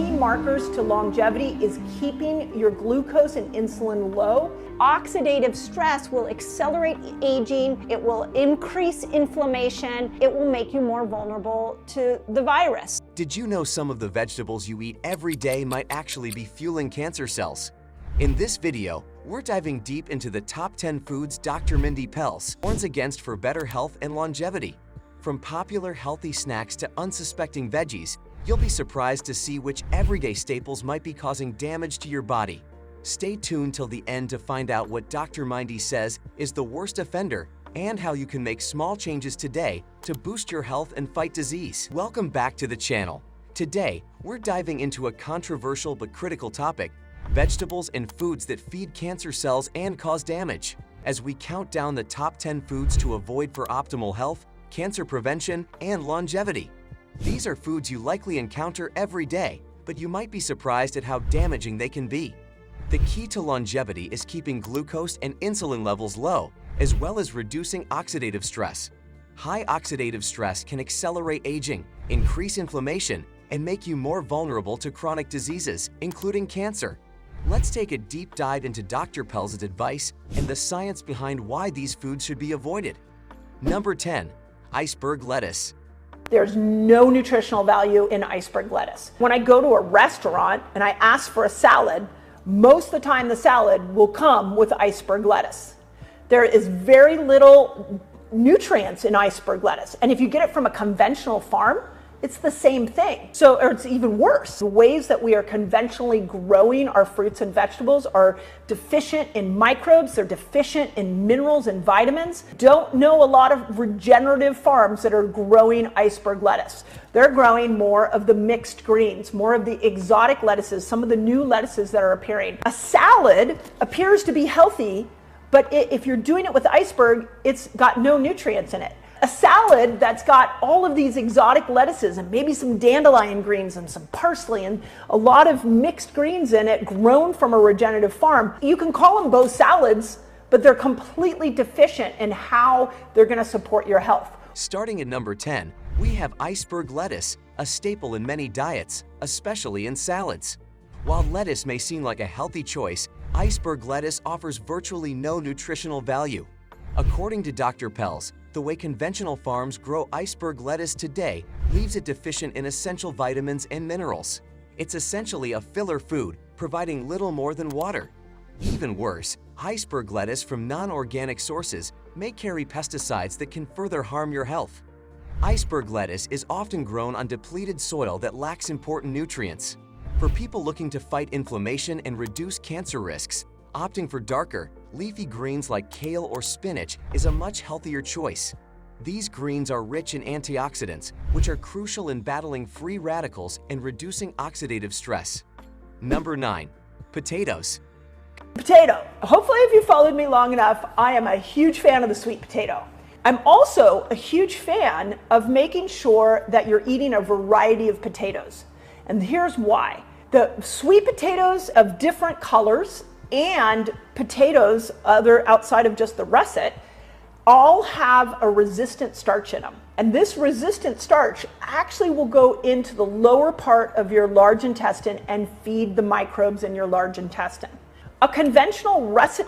key markers to longevity is keeping your glucose and insulin low. Oxidative stress will accelerate aging, it will increase inflammation, it will make you more vulnerable to the virus. Did you know some of the vegetables you eat every day might actually be fueling cancer cells? In this video, we're diving deep into the top 10 foods Dr. Mindy Pelz warns against for better health and longevity. From popular healthy snacks to unsuspecting veggies, you'll be surprised to see which everyday staples might be causing damage to your body. Stay tuned till the end to find out what Dr. Mindy says is the worst offender and how you can make small changes today to boost your health and fight disease. Welcome back to the channel. Today, we're diving into a controversial but critical topic: vegetables and foods that feed cancer cells and cause damage. As we count down the top 10 foods to avoid for optimal health, cancer prevention, and longevity. These are foods you likely encounter every day, but you might be surprised at how damaging they can be. The key to longevity is keeping glucose and insulin levels low, as well as reducing oxidative stress. High oxidative stress can accelerate aging, increase inflammation, and make you more vulnerable to chronic diseases, including cancer. Let's take a deep dive into Dr. Pelz's advice and the science behind why these foods should be avoided. Number 10. Iceberg lettuce. There's no nutritional value in iceberg lettuce. When I go to a restaurant and I ask for a salad, most of the time the salad will come with iceberg lettuce. There is very little nutrients in iceberg lettuce. And if you get it from a conventional farm, it's the same thing. Or it's even worse. The ways that we are conventionally growing our fruits and vegetables are deficient in microbes, they're deficient in minerals and vitamins. Don't know a lot of regenerative farms that are growing iceberg lettuce. They're growing more of the mixed greens, more of the exotic lettuces, some of the new lettuces that are appearing. A salad appears to be healthy, but if you're doing it with iceberg, it's got no nutrients in it. A salad that's got all of these exotic lettuces and maybe some dandelion greens and some parsley and a lot of mixed greens in it grown from a regenerative farm, you can call them both salads, but they're completely deficient in how they're going to support your health. Starting at number 10, we have iceberg lettuce, a staple in many diets, especially in salads. While lettuce may seem like a healthy choice, iceberg lettuce offers virtually no nutritional value. According to Dr. Pelz, the way conventional farms grow iceberg lettuce today leaves it deficient in essential vitamins and minerals. It's essentially a filler food, providing little more than water. Even worse, iceberg lettuce from non-organic sources may carry pesticides that can further harm your health. Iceberg lettuce is often grown on depleted soil that lacks important nutrients. For people looking to fight inflammation and reduce cancer risks, opting for darker, leafy greens like kale or spinach is a much healthier choice. These greens are rich in antioxidants, which are crucial in battling free radicals and reducing oxidative stress. Number 9. Potatoes. Potato. Hopefully, if you followed me long enough, I am a huge fan of the sweet potato. I'm also a huge fan of making sure that you're eating a variety of potatoes. And here's why. The sweet potatoes of different colors and potatoes outside of just the russet all have a resistant starch in them. And this resistant starch actually will go into the lower part of your large intestine and feed the microbes in your large intestine. A conventional russet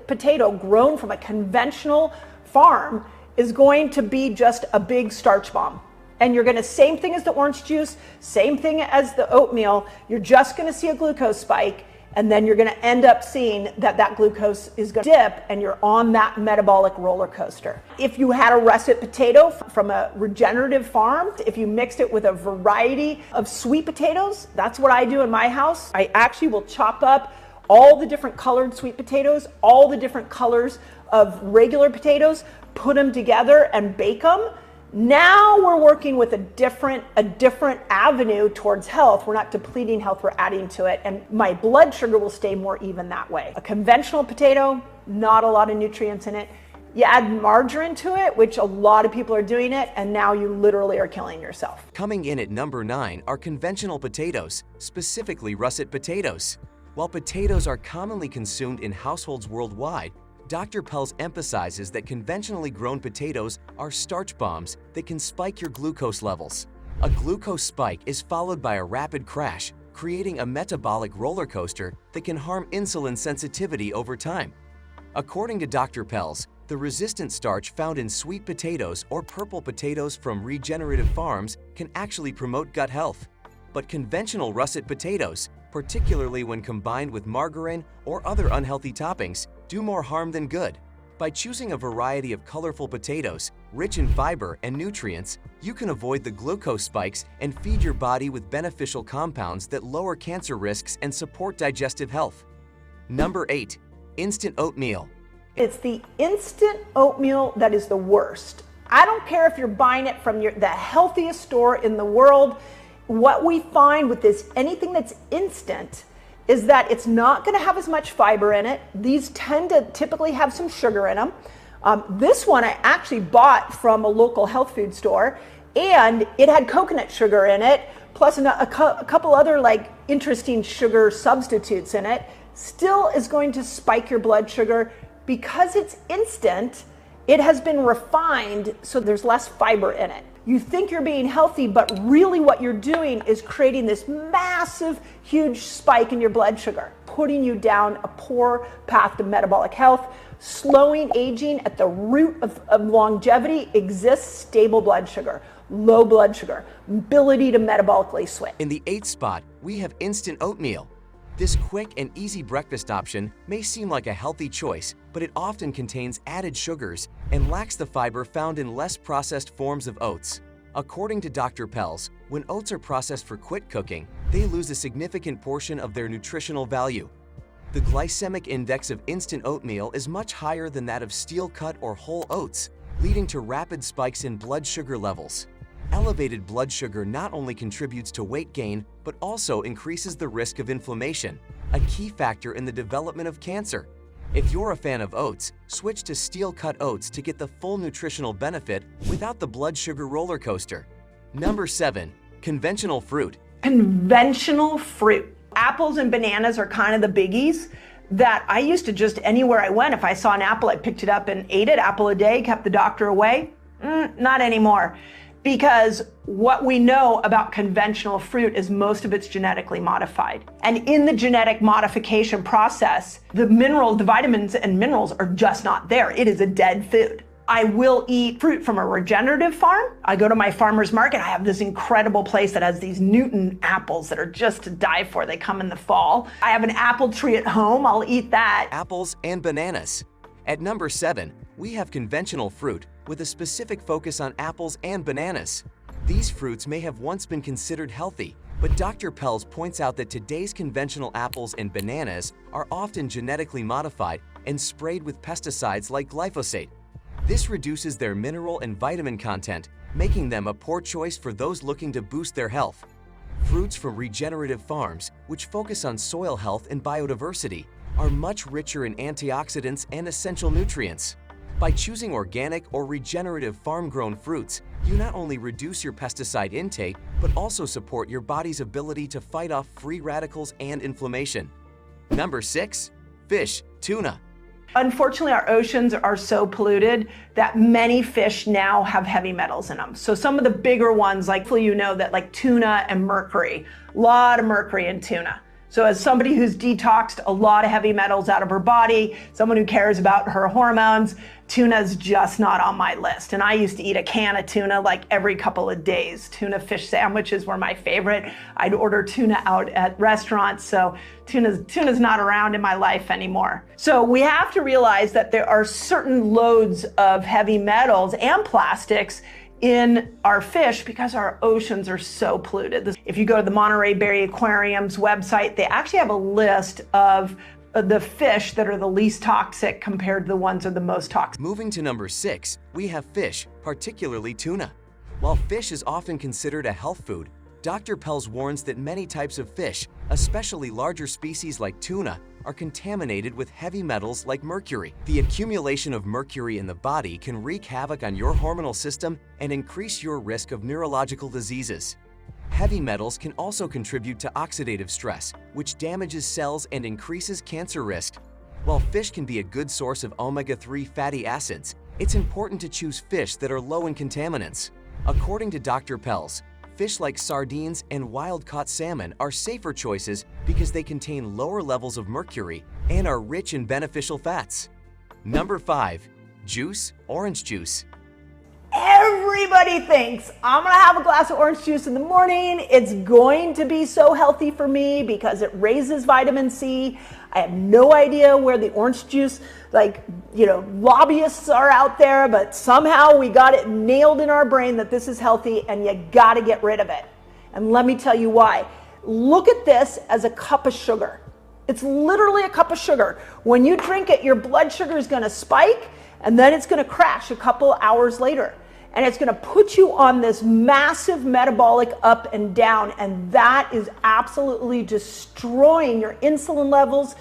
potato grown from a conventional farm is going to be just a big starch bomb. And you're going to, same thing as the orange juice, same thing as the oatmeal, you're just going to see a glucose spike. And then you're going to end up seeing that glucose is going to dip and you're on that metabolic roller coaster. If you had a russet potato from a regenerative farm, if you mixed it with a variety of sweet potatoes, that's what I do in my house. I actually will chop up all the different colored sweet potatoes, all the different colors of regular potatoes, put them together and bake them. Now we're working with a different avenue towards health. We're not depleting health, we're adding to it. And my blood sugar will stay more even that way. A conventional potato, not a lot of nutrients in it. You add margarine to it, which a lot of people are doing it, and now you literally are killing yourself. Coming in at number 9 are conventional potatoes, specifically russet potatoes. While potatoes are commonly consumed in households worldwide, Dr. Pelz emphasizes that conventionally grown potatoes are starch bombs that can spike your glucose levels. A glucose spike is followed by a rapid crash, creating a metabolic roller coaster that can harm insulin sensitivity over time. According to Dr. Pelz, the resistant starch found in sweet potatoes or purple potatoes from regenerative farms can actually promote gut health. But conventional russet potatoes, particularly when combined with margarine or other unhealthy toppings, do more harm than good. By choosing a variety of colorful potatoes, rich in fiber and nutrients, you can avoid the glucose spikes and feed your body with beneficial compounds that lower cancer risks and support digestive health. Number 8. Instant oatmeal. It's the instant oatmeal that is the worst. I don't care if you're buying it from the healthiest store in the world. What we find with anything that's instant is that it's not going to have as much fiber in it. These tend to typically have some sugar in them. This one I actually bought from a local health food store, and it had coconut sugar in it, plus a couple other interesting sugar substitutes in it. Still is going to spike your blood sugar. Because it's instant, it has been refined, so there's less fiber in it. You think you're being healthy, but really what you're doing is creating this massive, huge spike in your blood sugar, putting you down a poor path to metabolic health. Slowing aging at the root of longevity exists stable blood sugar, low blood sugar, ability to metabolically switch. In the 8th spot, we have instant oatmeal. This quick and easy breakfast option may seem like a healthy choice, but it often contains added sugars and lacks the fiber found in less processed forms of oats. According to Dr. Pelz, when oats are processed for quick cooking, they lose a significant portion of their nutritional value. The glycemic index of instant oatmeal is much higher than that of steel-cut or whole oats, leading to rapid spikes in blood sugar levels. Elevated blood sugar not only contributes to weight gain, but also increases the risk of inflammation, a key factor in the development of cancer. If you're a fan of oats, switch to steel-cut oats to get the full nutritional benefit without the blood sugar roller coaster. Number 7. Conventional fruit. Conventional fruit. Apples and bananas are kind of the biggies that I used to just, anywhere I went, if I saw an apple, I picked it up and ate it. Apple a day, kept the doctor away. Not anymore. Because what we know about conventional fruit is most of it's genetically modified. And in the genetic modification process, the vitamins and minerals are just not there. It is a dead food. I will eat fruit from a regenerative farm. I go to my farmer's market. I have this incredible place that has these Newton apples that are just to die for. They come in the fall. I have an apple tree at home. I'll eat that. Apples and bananas. At number 7, we have conventional fruit with a specific focus on apples and bananas. These fruits may have once been considered healthy, but Dr. Pelz points out that today's conventional apples and bananas are often genetically modified and sprayed with pesticides like glyphosate. This reduces their mineral and vitamin content, making them a poor choice for those looking to boost their health. Fruits from regenerative farms, which focus on soil health and biodiversity, are much richer in antioxidants and essential nutrients. By choosing organic or regenerative farm-grown fruits, you not only reduce your pesticide intake, but also support your body's ability to fight off free radicals and inflammation. Number 6. Fish, tuna. Unfortunately, our oceans are so polluted that many fish now have heavy metals in them. So some of the bigger ones, like tuna and mercury, a lot of mercury in tuna. So as somebody who's detoxed a lot of heavy metals out of her body, someone who cares about her hormones, tuna's just not on my list. And I used to eat a can of tuna every couple of days. Tuna fish sandwiches were my favorite. I'd order tuna out at restaurants, so tuna's not around in my life anymore. So we have to realize that there are certain loads of heavy metals and plastics in our fish because our oceans are so polluted. If you go to the Monterey Bay Aquarium's website, they actually have a list of the fish that are the least toxic compared to the ones that are the most toxic. Moving to number 6, we have fish, particularly tuna. While fish is often considered a health food, Dr. Pelz warns that many types of fish, especially larger species like tuna, are contaminated with heavy metals like mercury. The accumulation of mercury in the body can wreak havoc on your hormonal system and increase your risk of neurological diseases. Heavy metals can also contribute to oxidative stress, which damages cells and increases cancer risk. While fish can be a good source of omega-3 fatty acids, it's important to choose fish that are low in contaminants. According to Dr. Pelz, fish like sardines and wild-caught salmon are safer choices because they contain lower levels of mercury and are rich in beneficial fats. Number 5. Juice, orange juice. Everybody thinks I'm gonna have a glass of orange juice in the morning. It's going to be so healthy for me because it raises vitamin C. I have no idea where the orange juice, lobbyists are out there, but somehow we got it nailed in our brain that this is healthy and you gotta get rid of it. And let me tell you why. Look at this as a cup of sugar. It's literally a cup of sugar. When you drink it, your blood sugar is gonna spike and then it's gonna crash a couple hours later. And it's gonna put you on this massive metabolic up and down, and that is absolutely destroying your insulin levels.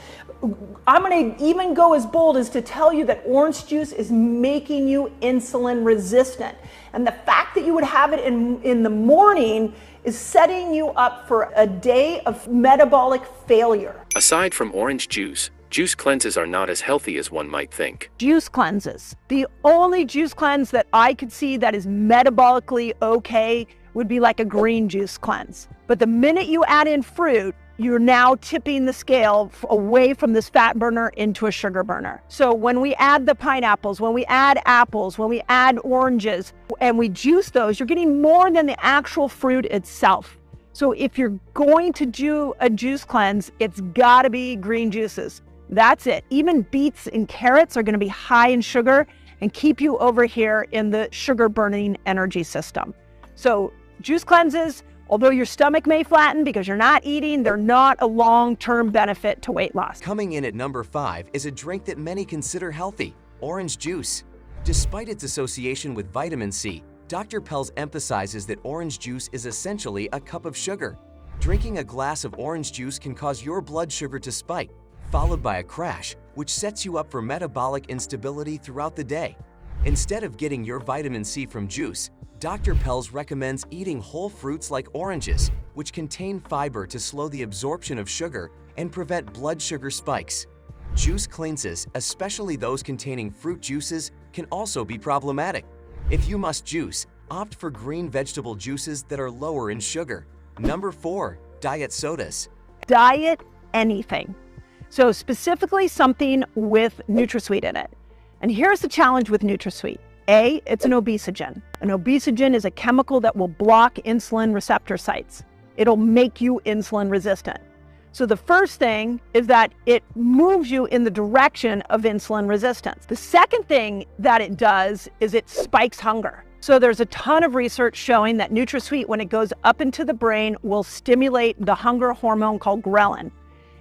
I'm gonna even go as bold as to tell you that orange juice is making you insulin resistant. And the fact that you would have it in the morning is setting you up for a day of metabolic failure. Aside from orange juice cleanses are not as healthy as one might think. Juice cleanses. The only juice cleanse that I could see that is metabolically okay would be like a green juice cleanse. But the minute you add in fruit, you're now tipping the scale away from this fat burner into a sugar burner. So when we add the pineapples, when we add apples, when we add oranges, and we juice those, you're getting more than the actual fruit itself. So if you're going to do a juice cleanse, it's gotta be green juices. That's it. Even beets and carrots are going to be high in sugar and keep you over here in the sugar burning energy system. So juice cleanses, although your stomach may flatten because you're not eating, they're not a long-term benefit to weight loss. Coming in at number 5 is a drink that many consider healthy, orange juice. Despite its association with vitamin C, Dr. Pelz emphasizes that orange juice is essentially a cup of sugar. Drinking a glass of orange juice can cause your blood sugar to spike, followed by a crash, which sets you up for metabolic instability throughout the day. Instead of getting your vitamin C from juice, Dr. Pelz recommends eating whole fruits like oranges, which contain fiber to slow the absorption of sugar and prevent blood sugar spikes. Juice cleanses, especially those containing fruit juices, can also be problematic. If you must juice, opt for green vegetable juices that are lower in sugar. Number 4, diet sodas. Diet anything. So specifically something with NutraSweet in it. And here's the challenge with NutraSweet. A, it's an obesogen. An obesogen is a chemical that will block insulin receptor sites. It'll make you insulin resistant. So the first thing is that it moves you in the direction of insulin resistance. The second thing that it does is it spikes hunger. So there's a ton of research showing that NutraSweet, when it goes up into the brain, will stimulate the hunger hormone called ghrelin.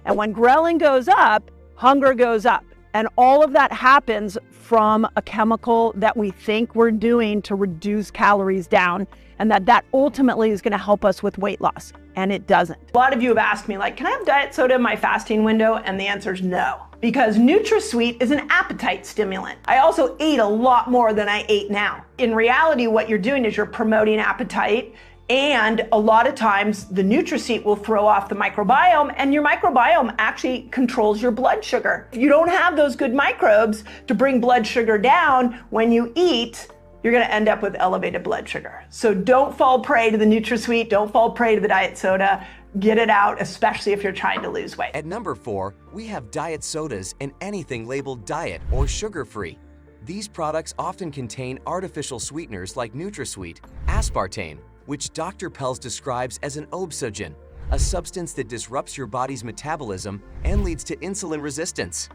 And when ghrelin goes up, hunger goes up. And all of that happens from a chemical that we think we're doing to reduce calories down, and that ultimately is going to help us with weight loss. And it doesn't. A lot of you have asked me, can I have diet soda in my fasting window? And the answer is no, because NutraSweet is an appetite stimulant. I also ate a lot more than I ate now. In reality, what you're doing is you're promoting appetite. And a lot of times the NutraSweet will throw off the microbiome, and your microbiome actually controls your blood sugar. If you don't have those good microbes to bring blood sugar down when you eat, you're gonna end up with elevated blood sugar. So don't fall prey to the NutraSweet, don't fall prey to the diet soda. Get it out, especially if you're trying to lose weight. At number 4, we have diet sodas and anything labeled diet or sugar-free. These products often contain artificial sweeteners like NutraSweet, aspartame, which Dr. Pelz describes as an obesogen, a substance that disrupts your body's metabolism and leads to insulin resistance.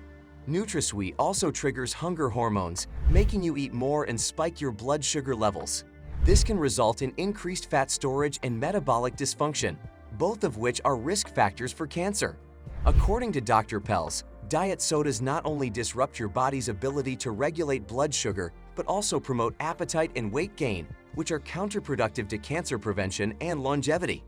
NutraSweet also triggers hunger hormones, making you eat more and spike your blood sugar levels. This can result in increased fat storage and metabolic dysfunction, both of which are risk factors for cancer. According to Dr. Pelz, diet sodas not only disrupt your body's ability to regulate blood sugar, but also promote appetite and weight gain, which are counterproductive to cancer prevention and longevity.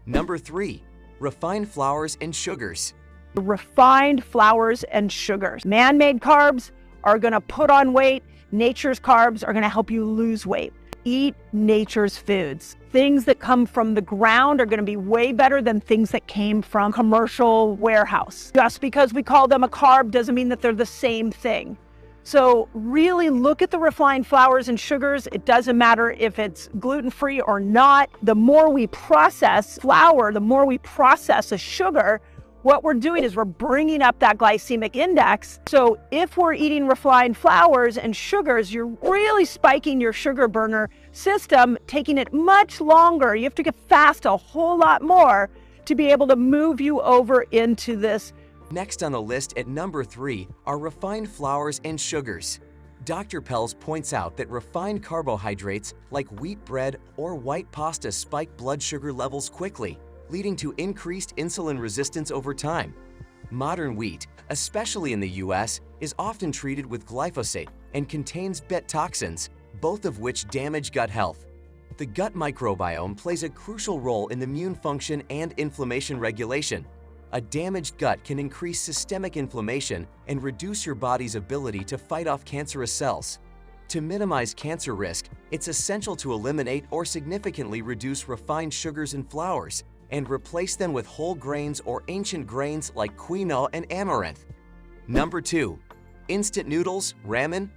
Number 3, refined flours and sugars. Refined flours and sugars. Man-made carbs are gonna put on weight. Nature's carbs are gonna help you lose weight. Eat nature's foods. Things that come from the ground are gonna be way better than things that came from commercial warehouse. Just because we call them a carb doesn't mean that they're the same thing. So really look at the refined flours and sugars. It doesn't matter if it's gluten-free or not. The more we process flour, the more we process a sugar, what we're doing is we're bringing up that glycemic index. So if we're eating refined flours and sugars, you're really spiking your sugar burner system, taking it much longer. You have to fast a whole lot more to be able to move you over into this. Next on the list at number 3 are refined flours and sugars. Dr. Pelz points out that refined carbohydrates like wheat bread or white pasta spike blood sugar levels quickly, leading to increased insulin resistance over time. Modern wheat, especially in the US, is often treated with glyphosate and contains BET toxins, both of which damage gut health. The gut microbiome plays a crucial role in immune function and inflammation regulation. A damaged gut can increase systemic inflammation and reduce your body's ability to fight off cancerous cells. To minimize cancer risk, it's essential to eliminate or significantly reduce refined sugars and flours and replace them with whole grains or ancient grains like quinoa and amaranth. Number 2. Instant noodles, ramen.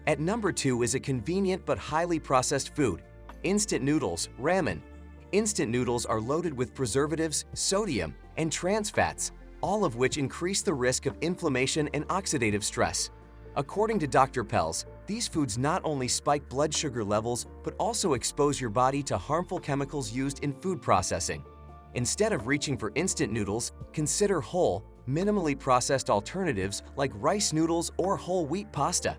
At number 2 is a convenient but highly processed food, instant noodles, ramen. Instant noodles are loaded with preservatives, sodium, and trans fats, all of which increase the risk of inflammation and oxidative stress. According to Dr. Pelz, these foods not only spike blood sugar levels, but also expose your body to harmful chemicals used in food processing. Instead of reaching for instant noodles, consider whole, minimally processed alternatives like rice noodles or whole wheat pasta.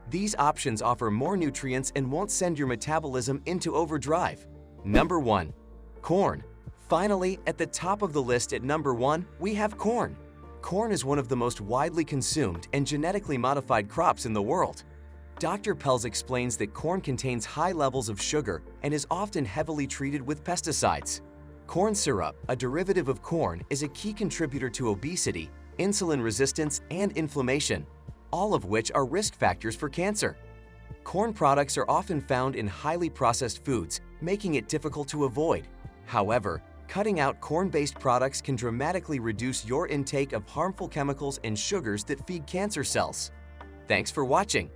These options offer more nutrients and won't send your metabolism into overdrive. Number 1. Corn. Finally, at the top of the list at number 1, we have corn. Corn is one of the most widely consumed and genetically modified crops in the world. Dr. Pelz explains that corn contains high levels of sugar and is often heavily treated with pesticides. Corn syrup, a derivative of corn, is a key contributor to obesity, insulin resistance, and inflammation, all of which are risk factors for cancer. Corn products are often found in highly processed foods, making it difficult to avoid. However, cutting out corn-based products can dramatically reduce your intake of harmful chemicals and sugars that feed cancer cells. Thanks for watching.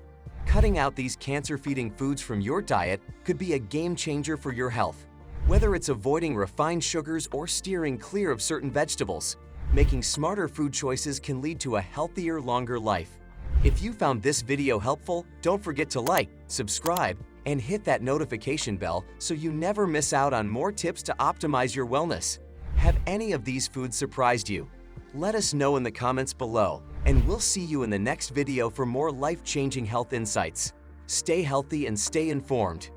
Cutting out these cancer-feeding foods from your diet could be a game changer for your health. Whether it's avoiding refined sugars or steering clear of certain vegetables, making smarter food choices can lead to a healthier, longer life. If you found this video helpful, don't forget to like, subscribe, and hit that notification bell so you never miss out on more tips to optimize your wellness. Have any of these foods surprised you? Let us know in the comments below, and we'll see you in the next video for more life-changing health insights. Stay healthy and stay informed.